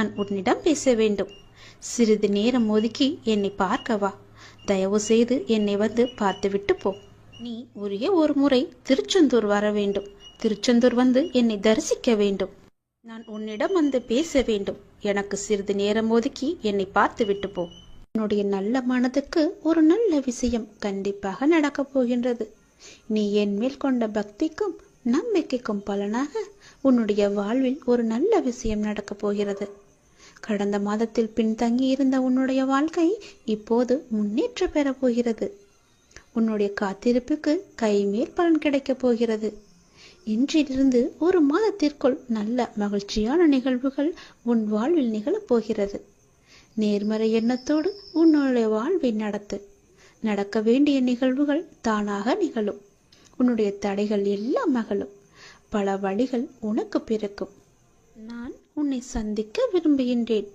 நான் உன்னிடம் பேச வேண்டும். சிறிது நேரம் ஒதுக்கி என்னை பார்க்கவா. தயவு செய்து என்னை வந்து பார்த்துவிட்டு போ. நீ ஒரே ஒரு முறை திருச்செந்தூர் வர வேண்டும். திருச்செந்தூர் வந்து என்னை தரிசிக்க வேண்டும். நான் உன்னிடம் வந்து பேச வேண்டும். எனக்கு சிறிது நேரம் ஒதுக்கி என்னை பார்த்து விட்டு போ. உன்னுடைய நல்ல மனதுக்கு ஒரு நல்ல விஷயம் கண்டிப்பாக நடக்கப் போகின்றது. நீ என் மேல் கொண்ட பக்திக்கும் நம்பிக்கைக்கும் பலனாக உன்னுடைய வாழ்வில் ஒரு நல்ல விஷயம் நடக்கப் போகிறது. கடந்த மாதத்தில் பின்தங்கி இருந்த உன்னுடைய வாழ்க்கை இப்போது முன்னேற்றம் பெறப் போகிறது. உன்னுடைய காத்திருப்புக்கு கைமேல் பலன் கிடைக்கப் போகிறது. இன்றிலிருந்து ஒரு மாதத்திற்குள் நல்ல மகிழ்ச்சியான நிகழ்வுகள் உன் வாழ்வில் நிகழப் போகிறது. நேர்மறை எண்ணத்தோடு உன்னுடைய வாழ்வை நடத்து. நடக்க வேண்டிய நிகழ்வுகள் தானாக நிகழும். உன்னுடைய தடைகள் எல்லாம் மகளும். பல வழிகள் உனக்கு பிறக்கும். நான் உன்னை சந்திக்க விரும்புகின்றேன்.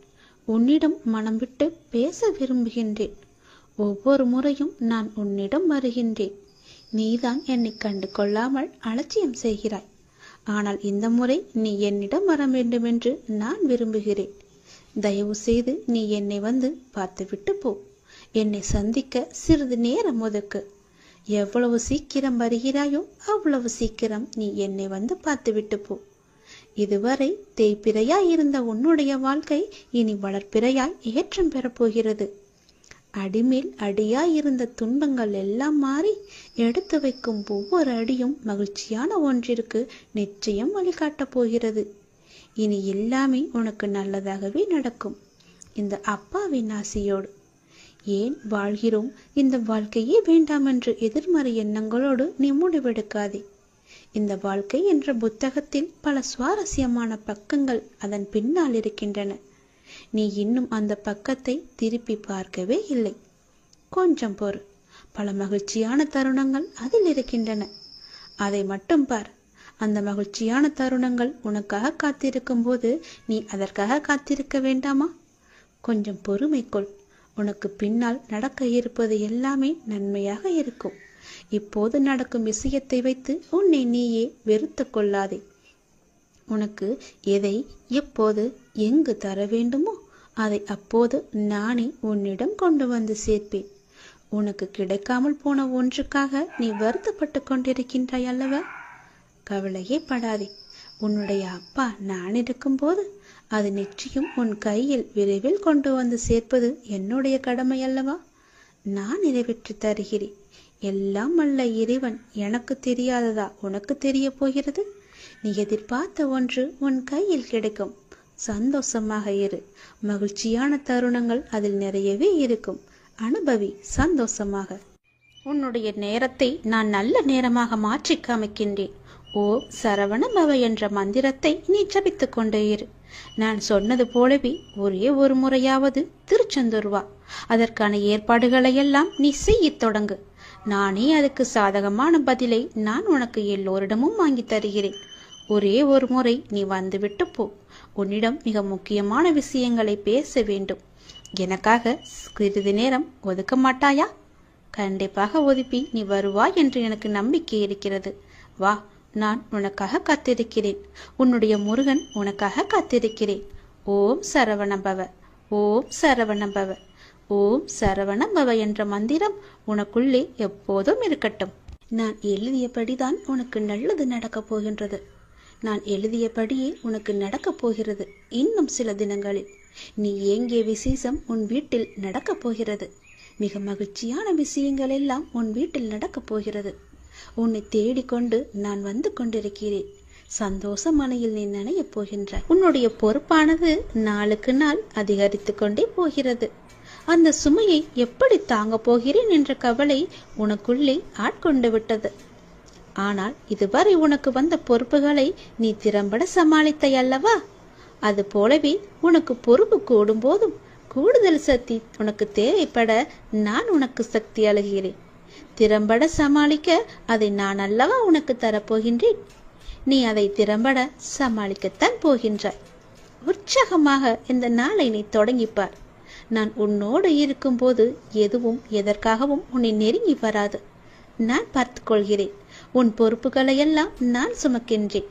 உன்னிடம் மனம் விட்டு பேச விரும்புகின்றேன். ஒவ்வொரு முறையும் நான் உன்னிடம் வருகின்றேன். நீதான் என்னை கண்டு கொள்ளாமல் அலட்சியம் செய்கிறாய். ஆனால் இந்த முறை நீ என்னிடம் வர வேண்டும் என்று நான் விரும்புகிறேன். தயவு செய்து நீ என்னை வந்து பார்த்துவிட்டு போ. என்னை சந்திக்க சிறிது நேரம் ஒதுக்கு. எவ்வளவு சீக்கிரம் வருகிறாயோ அவ்வளவு சீக்கிரம் நீ என்னை வந்து பார்த்துவிட்டு போ. இதுவரை தேய்பிறையாய் இருந்த உன்னுடைய வாழ்க்கை இனி வளர்ப்பிறையாய் ஏற்றம் பெறப்போகிறது. அடிமேல் அடியாய் இருந்த துன்பங்கள் எல்லாம் மாறி எடுத்து வைக்கும் ஒவ்வொரு அடியும் மகிழ்ச்சியான ஒன்றிற்கு நிச்சயம் வழிகாட்டப் போகிறது. இனி எல்லாமே உனக்கு நல்லதாகவே நடக்கும். இந்த அப்பாவின் ஆசையோடு. ஏன் வாழ்கிறோம், இந்த வாழ்க்கையே வேண்டாம் என்று எதிர்மறை எண்ணங்களோடு நீ முடிவெடுக்காதே. இந்த வாழ்க்கை என்ற புத்தகத்தில் பல சுவாரஸ்யமான பக்கங்கள் அதன் பின்னால் இருக்கின்றன. நீ இன்னும் அந்த பக்கத்தை திருப்பி பார்க்கவே இல்லை. கொஞ்சம் பொறு. பல மகிழ்ச்சியான தருணங்கள் அதில் இருக்கின்றன. அதை மட்டும் பார். அந்த மகிழ்ச்சியான தருணங்கள் உனக்காக காத்திருக்கும் போது நீ அதற்காக காத்திருக்க வேண்டாமா? கொஞ்சம் பொறுமை கொள். உனக்கு பின்னால் நடக்க இருப்பது எல்லாமே நன்மையாக இருக்கும். இப்போது நடக்கும் விஷயத்தை வைத்து உன்னை நீயே வெறுத்து கொள்ளாதே. உனக்கு எதை எப்போது எங்கு தர வேண்டுமோ அதை அப்போது நானே உன்னிடம் கொண்டு வந்து சேர்ப்பேன். உனக்கு கிடைக்காமல் போன ஒன்றுக்காக நீ வருத்தப்பட்டு கொண்டிருக்கின்றாய் அல்லவா? கவலையே படாதே. உன்னுடைய அப்பா நான் இருக்கும்போது அது நிச்சயம் உன் கையில் விரைவில் கொண்டு வந்து சேர்ப்பது என்னுடைய கடமை அல்லவா? நான் நிறைவேற்றி தருகிறேன். எல்லாம் அல்ல இறைவன் எனக்கு தெரியாததா உனக்கு தெரிய போகிறது? நீ எதிர்பார்த்த ஒன்று உன் கையில் கிடைக்கும். சந்தோஷமாக இரு. மகிழ்ச்சியான தருணங்கள் அதில் நிறையவே இருக்கும். அனுபவி சந்தோஷமாக. உன்னுடைய நேரத்தை நான் நல்ல நேரமாக மாற்றி காமிக்கின்றேன். ஓ சரவண பவ என்ற மந்திரத்தை நீ ஜபித்துக் கொண்டே இரு. நான் சொன்னது போலவே ஒரே ஒரு முறையாவது திருச்செந்தூர் வா. அதற்கான ஏற்பாடுகளை எல்லாம் நீ செய்யத் தொடங்கு. நானே அதுக்கு சாதகமான பதிலை நான் உனக்கு எல்லோரிடமும் வாங்கி தருகிறேன். ஒரே ஒரு முறை நீ வந்துவிட்டு போ. உன்னிடம் மிக முக்கியமான விஷயங்களை பேச வேண்டும். எனக்காக சிறிது நேரம் ஒதுக்க மாட்டாயா? கண்டிப்பாக ஒதுப்பி நீ வருவாய் என்று எனக்கு நம்பிக்கை இருக்கிறது. வா, நான் உனக்காக காத்திருக்கிறேன். உன்னுடைய முருகன் உனக்காக காத்திருக்கிறேன். ஓம் சரவணபவ, ஓம் சரவணபவ, ஓம் சரவணபவ என்ற மந்திரம் உனக்குள்ளே எப்போதும் இருக்கட்டும். நான் எழுதியபடிதான் உனக்கு நல்லது நடக்கப் போகின்றது. நான் எழுதியபடியே உனக்கு நடக்கப் போகிறது. இன்னும் சில தினங்களில் நீ ஏங்கிய விசேஷம் உன் வீட்டில் நடக்கப் போகிறது. மிக மகிழ்ச்சியான விஷயங்கள் எல்லாம் உன் வீட்டில் நடக்கப் போகிறது. உன்னை தேடிக்கொண்டு நான் வந்து கொண்டிருக்கிறேன். சந்தோஷ மனையில் நீ நனையப் போகின்றாய். உன்னுடைய பொறுப்பானது நாளுக்கு நாள் அதிகரித்து கொண்டே போகிறது. அந்த சுமையை எப்படி தாங்க போகிறேன் என்ற கவலை உனக்குள்ளே ஆட்கொண்டு விட்டது. ஆனால் இதுவரை உனக்கு வந்த பொறுப்புகளை நீ திறம்பட சமாளித்தாய் அல்லவா? அது போலவே உனக்கு பொறுப்பு கூடும் போதும் கூடுதல் சக்தி உனக்கு தேவைப்பட நான் உனக்கு சக்தி அளிக்கிறேன். திறம்பட சமாளிக்க அதை நான் அல்லவா உனக்கு தரப்போகின்றேன். நீ அதை திறம்பட சமாளிக்கத்தான் போகின்றாய். உற்சாகமாக இந்த நாளை நீ தொடங்கிப்பார். நான் உன்னோடு இருக்கும்போது எதுவும் எதற்காகவும் உன்னை நெருங்கி வராது. நான் பார்த்து கொள்கிறேன். உன் பொறுப்புகளை எல்லாம் நான் சுமக்கின்றேன்.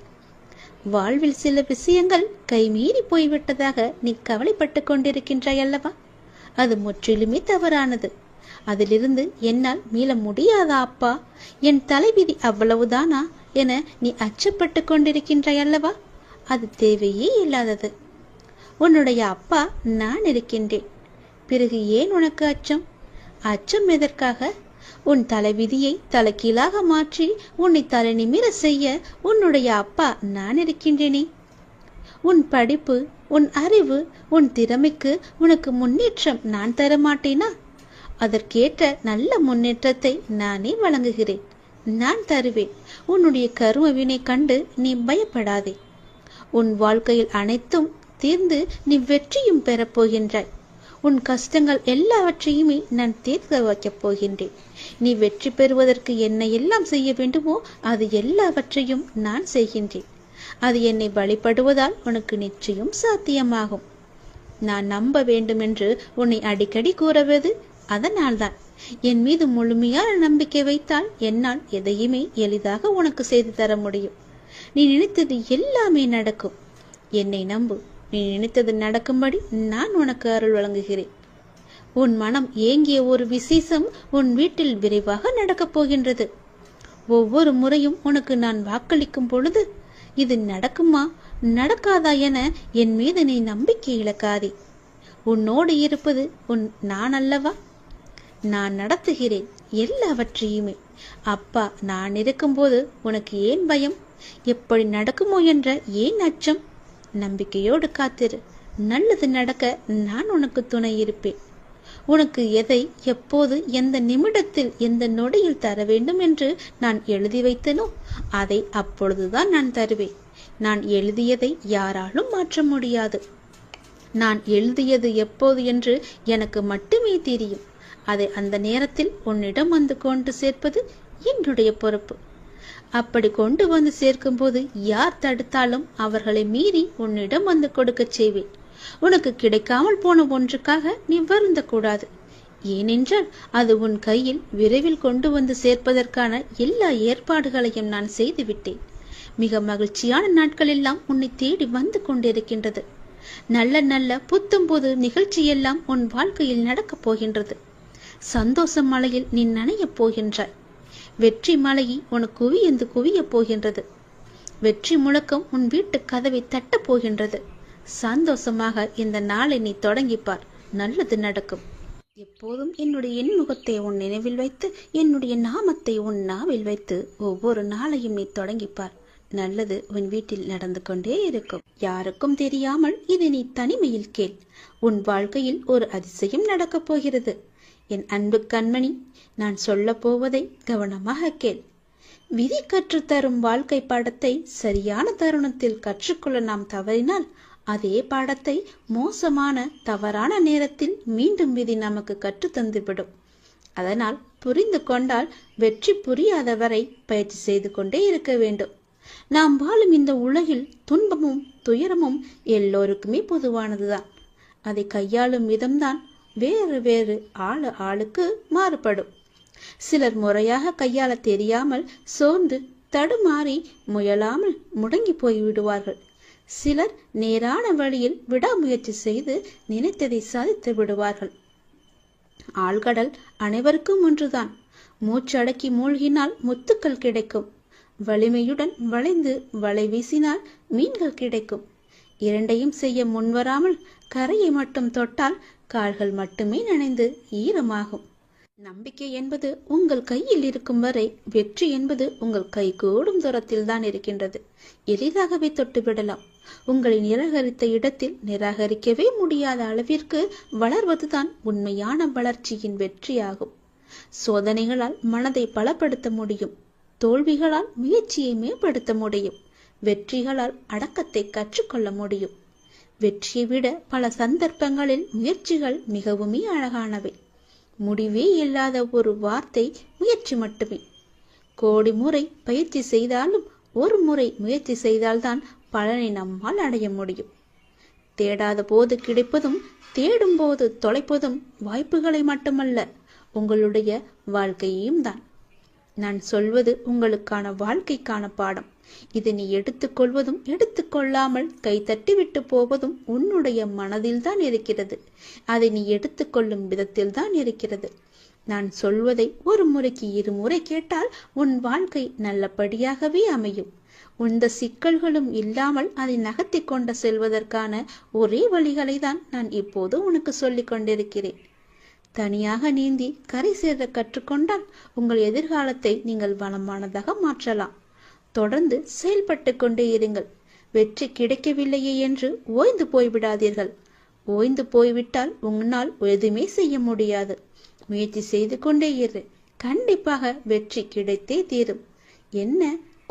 வாழ்வில் சில விஷயங்கள் கைமீறி போய்விட்டதாக நீ கவலைப்பட்டு கொண்டிருக்கின்றாய் அல்லவா? அது முற்றிலுமே தவறானது. அதிலிருந்து என்னால் மீள முடியாதா அப்பா? என் தலைவிதி அவ்வளவுதானா என நீ அச்சப்பட்டு கொண்டிருக்கின்றாய் அல்லவா? அது தேவையே இல்லாதது. உன்னுடைய அப்பா நான் இருக்கின்றேன். பிறகு ஏன் உனக்கு அச்சம்? அச்சம் எதற்காக? உன் தலைவிதியை தலைகீழாக மாற்றி உன்னை தலை நிமிர செய்ய உன்னுடைய அப்பா நான் இருக்கின்றேனே. உன் படிப்பு, உன் அறிவு, உன் திறமைக்கு உனக்கு முன்னேற்றம் நான் தர மாட்டேனா? அதற்கேற்ற நல்ல முன்னேற்றத்தை நானே வழங்குகிறேன். நான் தருவேன். உன்னுடைய கர்ம வினை கண்டு நீ பயப்படாதே. உன் வாழ்க்கையில் அனைத்தும் தீர்ந்து நீ வெற்றியும் பெறப்போகின்றாய். உன் கஷ்டங்கள் எல்லாவற்றையுமே நான் தீர்க்க வைக்கப் போகின்றேன். நீ வெற்றி பெறுவதற்கு என்ன எல்லாம் செய்ய வேண்டுமோ அது எல்லாவற்றையும் நான் செய்கின்றேன். அது என்னை வழிபடுவதால் உனக்கு நிச்சயம் சாத்தியமாகும். நான் நம்ப வேண்டும் என்று உன்னை அடிக்கடி கூறுவது அதனால்தான். என் மீது முழுமையான நம்பிக்கை வைத்தால் என்னால் எதையுமே எளிதாக உனக்கு செய்து தர முடியும். நீ நினைத்தது எல்லாமே நடக்கும். என்னை நம்பு. நீ நினைத்தது நடக்கும்படி நான் உனக்கு அருள் வழங்குகிறேன். உன் மனம் ஏங்கிய ஒரு விசேஷம் உன் வீட்டில் விரைவாக நடக்கப் போகின்றது. ஒவ்வொரு முறையும் உனக்கு நான் வாக்களிக்கும் பொழுது இது நடக்குமா நடக்காதா என என் மீது நீ நம்பிக்கை இழக்காதே. உன்னோடு இருப்பது நான் அல்லவா? நான் நடத்துகிறேன் எல்லாவற்றையுமே. அப்பா நான் இருக்கும்போது உனக்கு ஏன் பயம்? எப்படி நடக்குமோ என்ற ஏன் அச்சம்? நம்பிக்கையோடு காத்திரு. நல்லது நடக்க நான் உனக்கு துணை இருப்பேன். உனக்கு எதை எப்போது எந்த நிமிடத்தில் எந்த நொடியில் தர வேண்டும் என்று நான் எழுதி வைத்தனோ அதை அப்பொழுதுதான் நான் தருவேன். நான் எழுதியதை யாராலும் மாற்ற முடியாது. நான் எழுதியது எப்போது என்று எனக்கு மட்டுமே தெரியும். அதை அந்த நேரத்தில் உன்னிடம் வந்து கொண்டு சேர்ப்பது என்னுடைய பொறுப்பு. அப்படி கொண்டு வந்து சேர்க்கும் போது யார் தடுத்தாலும் அவர்களை மீறி உன்னிடம் வந்து கொடுக்க செய்வேன். உனக்கு கிடைக்காமல் போன ஒன்றுக்காக நீ வருந்த கூடாது. ஏனென்றால் அது உன் கையில் விரைவில் கொண்டு வந்து சேர்ப்பதற்கான எல்லா ஏற்பாடுகளையும் நான் செய்துவிட்டேன். மிக மகிழ்ச்சியான நாட்கள் எல்லாம் உன்னை தேடி வந்து கொண்டிருக்கின்றது. நல்ல நல்ல புத்தம்புது நிகழ்ச்சியெல்லாம் உன் வாழ்க்கையில் நடக்கப் போகின்றது. சந்தோஷ மலையில் நீ நனையப் போகின்றாய். வெற்றி மலையை உனக்கு குவியந்து குவியப் போகின்றது. வெற்றி முழக்கம் உன் வீட்டு கதவை தட்டப் போகின்றது. சந்தோஷமாக இந்த நாளை நீ தொடங்கிப்பார். நல்லது நடக்கும். எப்போதும் என்னுடைய எண்முகத்தை உன் நினைவில் வைத்து என்னுடைய நாமத்தை உன் நாவில் வைத்து ஒவ்வொரு நாளையும் நீ தொடங்கிப்பார். நல்லது உன் வீட்டில் நடந்து கொண்டே இருக்கும். யாருக்கும் தெரியாமல் இதை நீ தனிமையில் கேள். உன் வாழ்க்கையில் ஒரு அதிசயம் நடக்கப் போகிறது. என் அன்பு கண்மணி, நான் சொல்ல போவதை கவனமாக கேள். விதி கற்றுத்தரும் வாழ்க்கை பாடத்தை சரியான தருணத்தில் கற்றுக்கொள்ள நாம் தவறினால் அதே பாடத்தை மோசமான தவறான நேரத்தில் மீண்டும் விதி நமக்கு கற்றுத்தந்துவிடும். அதனால் புரிந்து கொண்டால் வெற்றி புரியாத வரை பயிற்சி செய்து கொண்டே இருக்க வேண்டும். நாம் வாழும் இந்த உலகில் துன்பமும் துயரமும் எல்லோருக்குமே பொதுவானதுதான். அதை கையாளும் விதம்தான் வேறு வேறு ஆளுக்கு மாறுபடும். சிலர் முறையாக கையாள தெரியாமல் சோர்ந்து தடுமாறி முயலாமல் முடங்கி போய்விடுவார்கள். சிலர் நேரான வழியில் விடாமுயற்சி செய்து நினைத்ததை சாதித்து விடுவார்கள். ஆழ்கடல் அனைவருக்கும் ஒன்றுதான். மூச்சடக்கி மூழ்கினால் முத்துக்கள் கிடைக்கும். வலிமையுடன் வளைந்து வலை வீசினால் மீன்கள் கிடைக்கும். இரண்டையும் செய்ய முன்வராமல் கரையை மட்டும் தொட்டால் கால்கள் மட்டுமே நனைந்து ஈரமாகும். நம்பிக்கை என்பது உங்கள் கையில் இருக்கும் வரை வெற்றி என்பது உங்கள் கைகூடும் தூரத்தில் தான் இருக்கின்றது. எளிதாகவே தொட்டுவிடலாம். உங்களை நிராகரித்த இடத்தில் நிராகரிக்கவே முடியாத அளவிற்கு வளர்வதுதான் உண்மையான வளர்ச்சியின் வெற்றியாகும். சோதனைகளால் மனதை பலப்படுத்த முடியும். தோல்விகளால் முயற்சியை மேம்படுத்த முடியும். வெற்றிகளால் அடக்கத்தை கற்றுக்கொள்ள முடியும். வெற்றியை விட பல சந்தர்ப்பங்களில் முயற்சிகள் மிகவுமே அழகானவை. முடிவே இல்லாத ஒரு வார்த்தை முயற்சி மட்டுமே. கோடி முறை பயிற்சி செய்தாலும் ஒரு முறை முயற்சி செய்தால்தான் பலனை நம்மால் அடைய முடியும். தேடாத போது கிடைப்பதும் தேடும் போது தொலைப்பதும் வாய்ப்புகளை மட்டுமல்ல, உங்களுடைய வாழ்க்கையையும் தான். நான் சொல்வது உங்களுக்கான வாழ்க்கைக்கான பாடம். இதை நீ எடுத்துக்கொள்வதும் எடுத்துக்கொள்ளாமல் கைத்தட்டி விட்டு போவதும் உன்னுடைய மனதில்தான் இருக்கிறது. அதை நீ எடுத்துக்கொள்ளும் விதத்தில் தான் இருக்கிறது. நான் சொல்வதை ஒரு முறைக்கு இருமுறை கேட்டால் உன் வாழ்க்கை நல்லபடியாகவே அமையும். எந்த சிக்கல்களும் இல்லாமல் அதை நகர்த்தி கொண்டு செல்வதற்கான ஒரே வழிகளை தான் நான் இப்போது உனக்கு சொல்லிக் கொண்டிருக்கிறேன். தனியாக நீந்தி கரை சேர கற்றுக்கொண்டால் உங்கள் எதிர்காலத்தை நீங்கள் வளமானதாக மாற்றலாம். தொடர்ந்து செயல்பட்டு கொண்டே இருங்கள். வெற்றி கிடைக்கவில்லையே என்று ஓய்ந்து போய்விடாதீர்கள். ஓய்ந்து போய்விட்டால் உன்னால் எதுவுமே செய்ய முடியாது. முயற்சி செய்து கொண்டே இரு. கண்டிப்பாக வெற்றி கிடைத்தே தீரும். என்ன,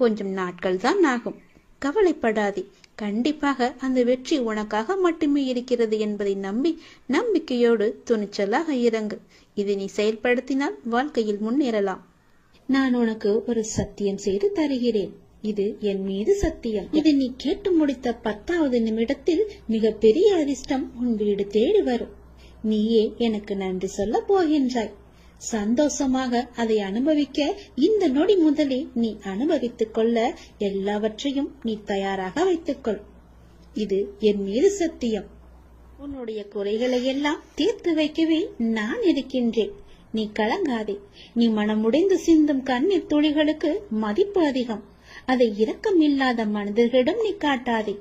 கொஞ்சம் நாட்கள் தான் ஆகும். கவலைப்படாதே. கண்டிப்பாக அந்த வெற்றி உனக்காக மட்டுமே இருக்கிறது என்பதை நம்பி நம்பிக்கையோடு துணிச்சலாக இறங்கு. இதை நீ செயல்படுத்தினால் வாழ்க்கையில் முன்னேறலாம். நான் உனக்கு ஒரு சத்தியம் செய்து தருகிறேன். இது என் மீது சத்தியம். இதை நீ கேட்டு முடித்த 10வது நிமிடத்தில் மிக பெரிய அதிர்ஷ்டம் உன் வீடு தேடி வரும். நீயே எனக்கு நன்றி சொல்ல போகின்றாய். சந்தோஷமாக அதை அனுபவிக்க இந்த நொடி முதலே நீ அனுபவித்துக் கொள்ள எல்லாவற்றையும் நீ தயாராக வைத்துக்கொள். இது என் மீது சத்தியம். உன்னுடைய குறைகளை எல்லாம் தீர்த்து வைக்கவே நான் இருக்கின்றேன். நீ கலங்காதே. நீ மனமுடைந்து சிந்தும் கண்ணீர் துளிகளுக்கு மதிப்பு அதிகம். அதை இரக்கம் இல்லாத மனிதர்களிடம் நீ காட்டாதே.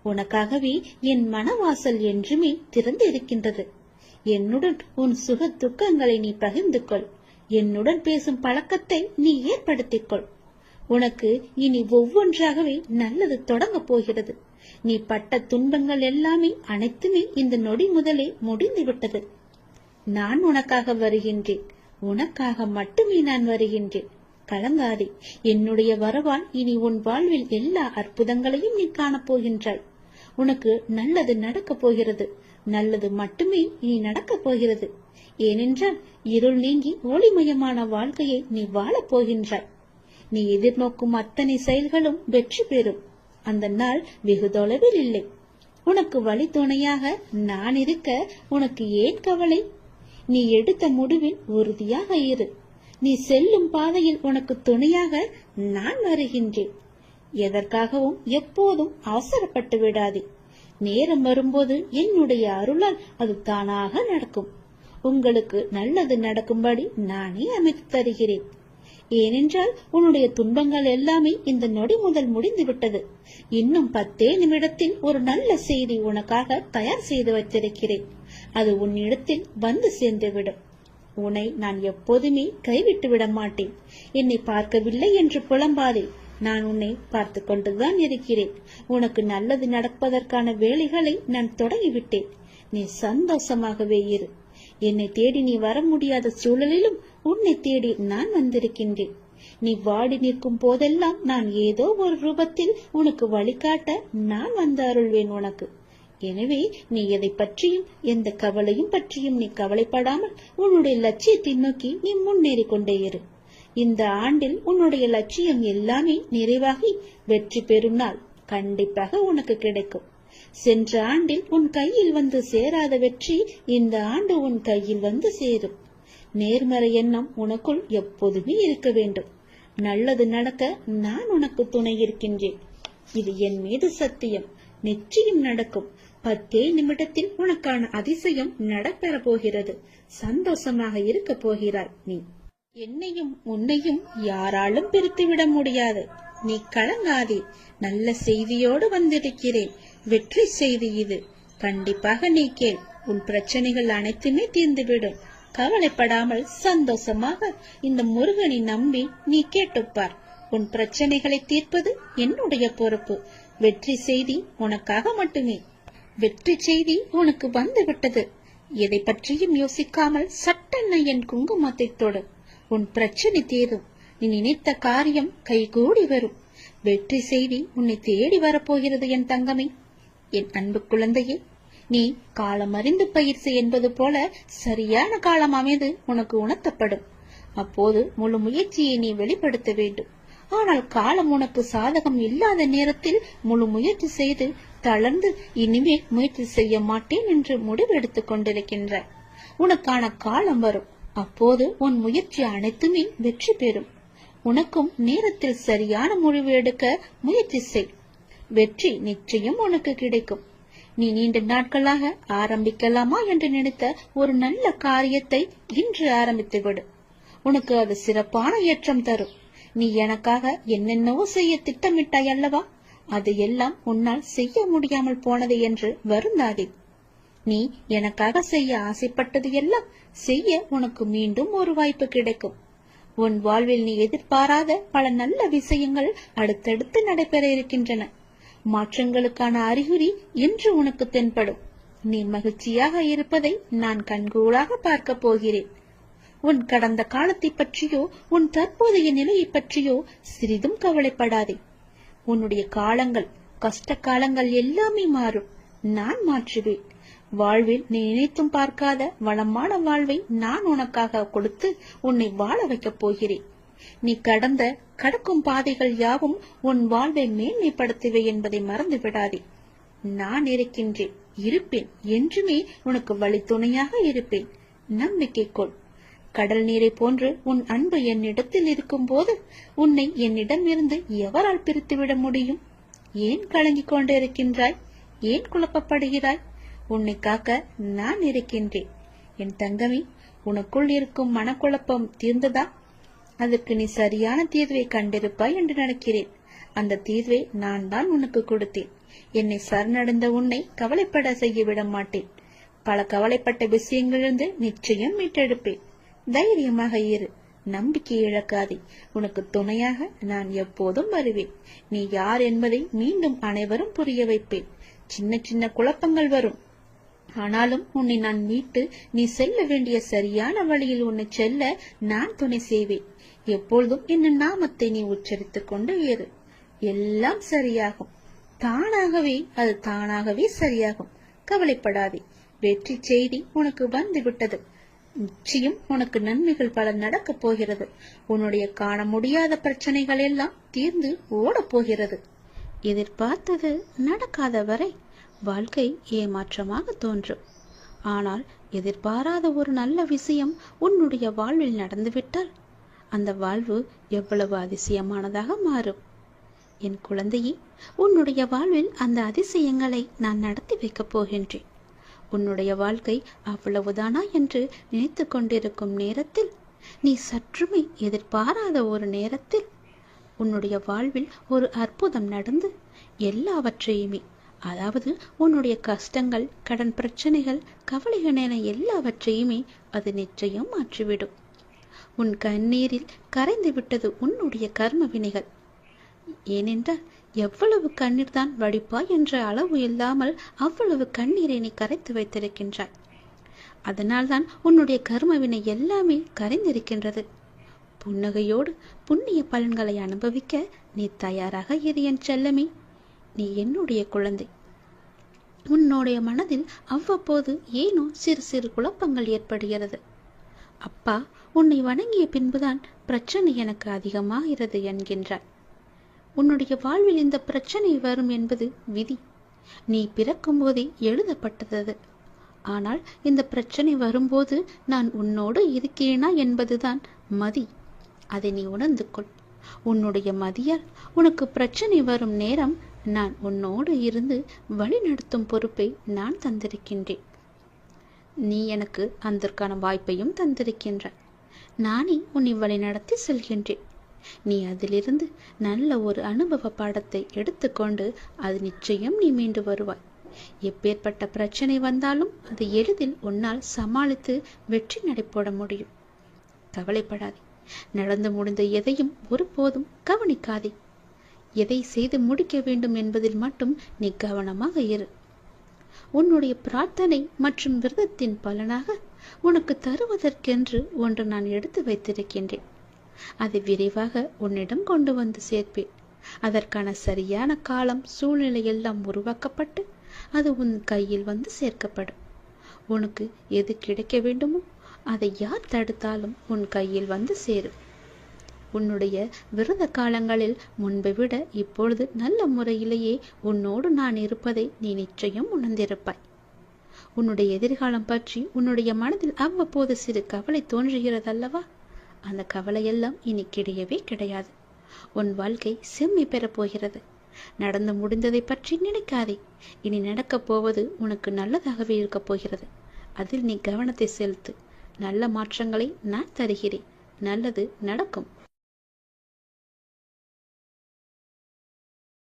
உனக்காகவே என் மனவாசல் என்றுமே திறந்து இருக்கின்றது. என்னுடன் உன் சுக துக்கங்களை நீ பகிர்ந்து கொள். என்னுடன் பேசும் பழக்கத்தை நீ ஏற்படுத்திக் கொள். உனக்கு இனி ஒவ்வொன்றாகவே நல்லது தொடங்க போகிறது. நீ பட்ட துன்பங்கள் எல்லாமே அனைத்துமே இந்த நொடி முதலே முடிந்து விட்டது. நான் உனக்காக வருகின்றேன். உனக்காக மட்டுமே நான் வருகின்றேன். கலங்காதே. என்னுடைய வரவால் இனி உன் வாழ்வில் எல்லா அற்புதங்களையும் நீ காணப்போகின்றாய். உனக்கு நல்லது நடக்கப் போகிறது. நல்லது மட்டுமே நீ நடக்கப் போகிறது. ஏனென்றால் இருள் நீங்கி ஒளிமயமான வாழ்க்கையை நீ வாழப் போகின்றாய். நீ எதிர்நோக்கும் அத்தனை செயல்களும் வெற்றி பெறும். அந்த நாள் வெகு தொலைவில் இல்லை. உனக்கு வழி துணையாக நான் இருக்க உனக்கு ஏன் கவலை? நீ எடுத்த முடிவில் உறுதியாக இரு. நீ செல்லும் பாதையில் உனக்கு துணையாக நான் வருகின்றேன். எதற்காகவும் எப்போதும் அவசரப்பட்டு விடாதே. நேரம் வரும்போது என்னுடைய அருளால் அது தானாக நடக்கும். உங்களுக்கு நல்லது நடக்கும்படி நானே அமைத்து தருகிறேன். ஏனென்றால் உன்னுடைய துன்பங்கள் எல்லாமே இந்த நொடி முதல் முடிந்து விட்டது. இன்னும் 10 நிமிடத்தில் ஒரு நல்ல செய்தி உனக்காக தயார் செய்து வைத்திருக்கிறேன். அது உன்னிடத்தில் வந்து சேர்ந்துவிடும். உன்னை நான் எப்போதுமே கைவிட்டு விட மாட்டேன். என்னை பார்க்கவில்லை என்று புலம்பாதே. நான் உன்னை பார்த்து கொண்டுதான் இருக்கிறேன். உனக்கு நல்லது நடப்பதற்கான வேலைகளை நான் தொடங்கிவிட்டேன். நீ சந்தோஷமாகவே இரு. என்னை தேடி நீ வர முடியாத சூழலிலும் உன்னை தேடி நான் வந்திருக்கின்றேன். நீ வாடி நிற்கும் போதெல்லாம் நான் ஏதோ ஒரு ரூபத்தில் உனக்கு வழிகாட்ட நான் வந்து அருள்வேன் உனக்கு. எனவே நீ எதை பற்றியும் எந்த கவலையும் பற்றியும் நீ கவலைப்படாமல் உன்னுடைய லட்சியத்தை நோக்கி நீ முன்னேறி கொண்டே இரு. இந்த ஆண்டில் உன்னுடைய லட்சியம் எல்லாமே நிறைவாகி வெற்றி பெறும் நாள் கண்டிப்பாக உனக்கு கிடைக்கும். சென்ற ஆண்டில் உன் கையில் வந்து சேராத வெற்றி இந்த ஆண்டு உன் கையில் வந்து சேரும். நேர்மறை எண்ணம் உனக்குள் எப்போதுமே இருக்க வேண்டும். நல்லது நடக்க நான் உனக்கு துணை இருக்கின்றேன். இது என் மீது சத்தியம். நிச்சயம் நடக்கும். 10 நிமிடத்தில் உனக்கான அதிசயம் நடைபெற போகிறது. சந்தோஷமாக இருக்க போகிறாய். நீ என்னையும் உன்னையும் யாராலும் பிரித்துவிட முடியாது. நீ கலங்காதே. நல்ல செய்தியோடு வந்திருக்கிறேன். வெற்றி செய்தி இது. கண்டிப்பாக நீ கேள். உன் பிரச்சனைகள் அனைத்துமே தீர்ந்துவிடும். கவலைப்படாமல் சந்தோஷமாக இந்த முருகனை நம்பி நீ கேட்டுப்பார். உன் பிரச்சனைகளை தீர்ப்பது என்னுடைய பொறுப்பு. வெற்றி செய்தி உனக்காக மட்டுமே. வெற்றி செய்தி உனக்கு வந்து விட்டது. எதை பற்றியும் யோசிக்காமல் சட்டென்ன என் குங்குமத்தை தொடு. உன் பிரச்சனை தீரும். நீ நினைத்த காரியம் கைகூடி வரும். வெற்றி செய்தி உன்னை தேடி வரப்போகிறது என் தங்கமே. என் அன்பு குழந்தையே, நீ காலம் அறிந்து பயிற்சி என்பது போல சரியான காலம் அமைந்து உனக்கு உணர்த்தப்படும். அப்போது முழு முயற்சியை நீ வெளிப்படுத்த வேண்டும். ஆனால் காலம் உனக்கு சாதகம் இல்லாத நேரத்தில் முழு முயற்சி செய்து தளர்ந்து இனிமேல் முயற்சி செய்ய மாட்டேன் என்று முடிவெடுத்துக் கொண்டிருக்கின்றாய். உனக்கான காலம் வரும். அப்போது உன் முயற்சி அனைத்துமே வெற்றி பெறும். உனக்கும் நேரத்தில் சரியான முடிவு எடுக்க முயற்சி செய். வெற்றி நிச்சயம் உனக்கு கிடைக்கும். நீ நீண்ட நாட்களாக ஆரம்பிக்கலாமா என்று நினைத்த ஒரு நல்ல காரியத்தை இன்று ஆரம்பித்து விடு. உனக்கு அது சிறப்பான ஏற்றம் தரும். நீ எனக்காக என்னென்னவோ செய்ய திட்டமிட்டாய் அல்லவா? அது எல்லாம் உன்னால் செய்ய முடியாமல் போனது என்று வருந்தாதே. நீ எனக்காக செய்ய ஆசைப்பட்டது எல்லாம் செய்ய உனக்கு மீண்டும் ஒரு வாய்ப்பு கிடைக்கும். உன் வாழ்வில் நீ எதிர்பாராத பல நல்ல விஷயங்கள் அடுத்தடுத்து நடைபெற இருக்கின்றன. மாற்றங்களுக்கான அறிகுறி இன்று உனக்கு தென்படும். நீ மகிழ்ச்சியாக இருப்பதை நான் கண்கூடாக பார்க்க போகிறேன். உன் கடந்த காலத்தை பற்றியோ உன் தற்போதைய நிலையை பற்றியோ சிறிதும் கவலைப்படாதே. உன்னுடைய காலங்கள், கஷ்ட காலங்கள் எல்லாமே மாறும். நான் மாற்றுவேன். வாழ்வில் நீ நினைத்தும் பார்க்காத வளமான வாழ்வை நான் உனக்காக கொடுத்து உன்னை வாழ வைக்கப் போகிறேன். நீ கடக்கும் பாதைகள் யாவும் உன் வாழ்வை மேன்மைப்படுத்துவே என்பதை மறந்து விடாதே. நான் இருக்கின்றேன், இருப்பேன், என்றுமே உனக்கு வழி துணையாக இருப்பேன். நம்பிக்கை கொள். கடல் நீரை போன்று உன் அன்பு என்னிடத்தில் இருக்கும் போது உன்னை என்னிடமிருந்து எவரால் பிரித்துவிட முடியும்? ஏன் கலங்கிக் கொண்டிருக்கின்றாய்? ஏன் குழப்பப்படுகிறாய்? உன்னை காக்க நான் இருக்கின்றேன். என் தங்கமே, உனக்குள் இருக்கும் மனக்குழப்பம் தீர்ந்ததா? அதற்கு நீ சரியான தீர்வை கண்டிருப்பாய் என்று நினைக்கிறேன். அந்த தீர்வை நான் தான் உனக்கு கொடுத்தேன். என்னை சரணடைந்த உன்னை கவலைப்பட செய்ய விட மாட்டேன். பல கவலைப்பட்ட விஷயங்களிலிருந்து நிச்சயம் மீட்டெடுப்பேன். தைரியமாக இரு. நம்பிக்கை இழக்காதே. உனக்கு துணையாக நான் எப்போதும் வருவேன். நீ யார் என்பதை மீண்டும் அனைவரும் புரிய வைப்பேன். சின்ன சின்ன குழப்பங்கள் வரும். ஆனாலும் உன்னை நான் மீட்டு நீ செல்ல வேண்டிய சரியான வழியில் உன்னை செல்ல நான் துணை செய்வேன். எப்பொழுதும் என் நாமத்தை நீ உச்சரித்துக் கொண்டு ஏறு. எல்லாம் சரியாகும். அது தானாகவே சரியாகும். கவலைப்படாதே. வெற்றி செய்தி உனக்கு வந்து விட்டது. நிச்சயம் உனக்கு நன்மைகள் பல நடக்கப் போகிறது. உன்னுடைய காண முடியாத பிரச்சனைகள் எல்லாம் தீர்ந்து ஓடப் போகிறது. எதிர்பார்த்தது நடக்காத வரை வாழ்க்கை ஏமாற்றமாக தோன்றும். ஆனால் எதிர்பாராத ஒரு நல்ல விஷயம் உன்னுடைய வாழ்வில் நடந்துவிட்டால் அந்த வாழ்வு எவ்வளவு அதிசயமானதாக மாறும். என் குழந்தையே, உன்னுடைய வாழ்வில் அந்த அதிசயங்களை நான் நடத்தி வைக்கப் போகின்றேன். உன்னுடைய வாழ்க்கை அவ்வளவுதானா என்று நினைத்து கொண்டிருக்கும் நேரத்தில், நீ சற்றுமே எதிர்பாராத ஒரு நேரத்தில் உன்னுடைய வாழ்வில் ஒரு அற்புதம் நடந்து எல்லாவற்றையுமே, அதாவது உன்னுடைய கஷ்டங்கள், கடன் பிரச்சனைகள், கவலைகள் என எல்லாவற்றையுமே அது நிச்சயம் மாற்றிவிடும். உன் கண்ணீரில் கரைந்து விட்டது உன்னுடைய கர்ம வினைகள். ஏனென்றால் எவ்வளவு கண்ணீர் தான் வடிப்பாய் என்ற அளவு இல்லாமல் அவ்வளவு கண்ணீரை நீ கரைத்து வைத்திருக்கின்றாய். அதனால்தான் உன்னுடைய கர்ம வினை எல்லாமே கரைந்திருக்கின்றது. புன்னகையோடு புண்ணிய பலன்களை அனுபவிக்க நீ தயாராக இரு என் செல்லமே. நீ என்னுடைய குழந்தை. உன்னுடைய மனதில் அவ்வப்போது ஏனோ சிறு சிறு குழப்பங்கள் ஏற்படுகிறது. அப்பா, உன்னை வணங்கிய பின்புதான் பிரச்சனை எனக்கு அதிகமாகிறது என்கின்றார். உன்னுடைய வாழ்வில் இந்த பிரச்சனை வரும் என்பது விதி. நீ பிறக்கும் போதே எழுதப்பட்டது. ஆனால் இந்த பிரச்சனை வரும்போது நான் உன்னோடு இருக்கிறேனா என்பதுதான் மதி. அதை நீ உணர்ந்து கொள். உன்னுடைய மதியால் உனக்கு பிரச்சனை வரும் நேரம் நான் உன்னோடு இருந்து வழி நடத்தும் பொறுப்பை நான் தந்திருக்கின்றேன். நீ எனக்கு அதற்கான வாய்ப்பையும் தந்திருக்கின்றாய். நானே உன்னை வழி நடத்தி செல்கின்றேன். நீ அதிலிருந்து நல்ல ஒரு அனுபவ பாடத்தை எடுத்துக்கொண்டு அது நிச்சயம் நீ மீண்டு வருவாய். எப்பேற்பட்ட பிரச்சனை வந்தாலும் அதை எளிதில் உன்னால் சமாளித்து வெற்றி நடைபோட முடியும். கவலைப்படாதே. நடந்து முடிந்த எதையும் ஒருபோதும் கவனிக்காதே. எதை செய்து முடிக்க வேண்டும் என்பதில் மட்டும் நீ கவனமாக இரு. உன்னுடைய பிரார்த்தனை மற்றும் விரதத்தின் பலனாக உனக்கு தருவதற்கென்று ஒன்று நான் எடுத்து வைத்திருக்கின்றேன். அதை விரைவாக உன்னிடம் கொண்டு வந்து சேர்ப்பேன். அதற்கான சரியான காலம், சூழ்நிலை எல்லாம் உருவாக்கப்பட்டு அது உன் கையில் வந்து சேர்க்கப்படும். உனக்கு எது கிடைக்க வேண்டுமோ அதை யார் தடுத்தாலும் உன் கையில் வந்து சேரும். உன்னுடைய விரத காலங்களில் முன்பை விட இப்பொழுது நல்ல முறையிலேயே உன்னோடு நான் இருப்பதை நீ நிச்சயம் உணர்ந்திருப்பாய். உன்னுடைய எதிர்காலம் பற்றி உன்னுடைய மனதில் அவ்வப்போது சிறு கவலை தோன்றுகிறதல்லவா? அந்த கவலையெல்லாம் இனி கிடையவே கிடையாது. உன் வாழ்க்கை செம்மி பெறப் போகிறது. நடந்து முடிந்ததை பற்றி நினைக்காதே. இனி நடக்கப் போவது உனக்கு நல்லதாகவே இருக்கப் போகிறது. அதில் நீ கவனத்தை செலுத்து. நல்ல மாற்றங்களை நான் தருகிறேன். நல்லது நடக்கும்.